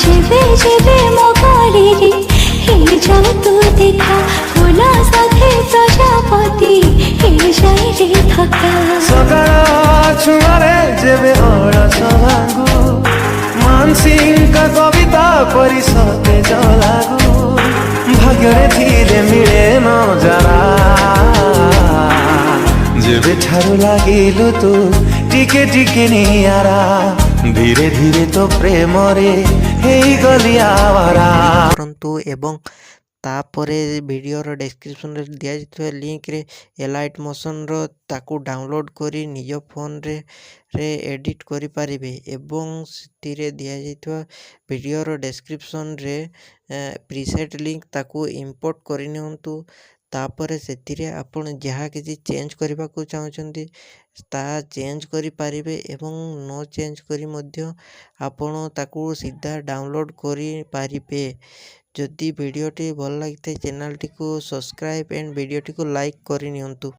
जेबे जेबे मो गलिरे हे जाऊ तू देखा फूला साथे प्रजापति हे जाए रे थका सकाळ छुआरे जेबे अळस भांगू मानसिंह कविता परि सते लागू भाग्ୟରେ थिले मिले नजरा जेबे ठारू लागिलु तू टिके टिके नियारा धीरे धीरे तो प्रेम रे हेई गली आवारा परंतु एवं तापरे वीडियोर डिस्क्रिप्शन रे दिया जाइଥିବା लिंक रे एलाइट मोशन रो ताकू डाउनलोड करी निज फोन रे एडिट करि पारिबे एवं सितिरे दिया जाइଥିବା वीडियोर डिस्क्रिप्शन रे प्रीसेट लिंक ताकू इंपोर्ट करि नियंतु तापरे सेतिरे आपण जहाँ किसी चेंज करबा को चाहछंती ता चेंज करि पारिबे एवं नो चेंज करी मध्य आपण ताकू सीधा डाउनलोड करि पारिबे। जदि वीडियोटी भल लगी चैनल टी को सब्सक्राइब एंड वीडियोटी को लाइक करि नियंतु।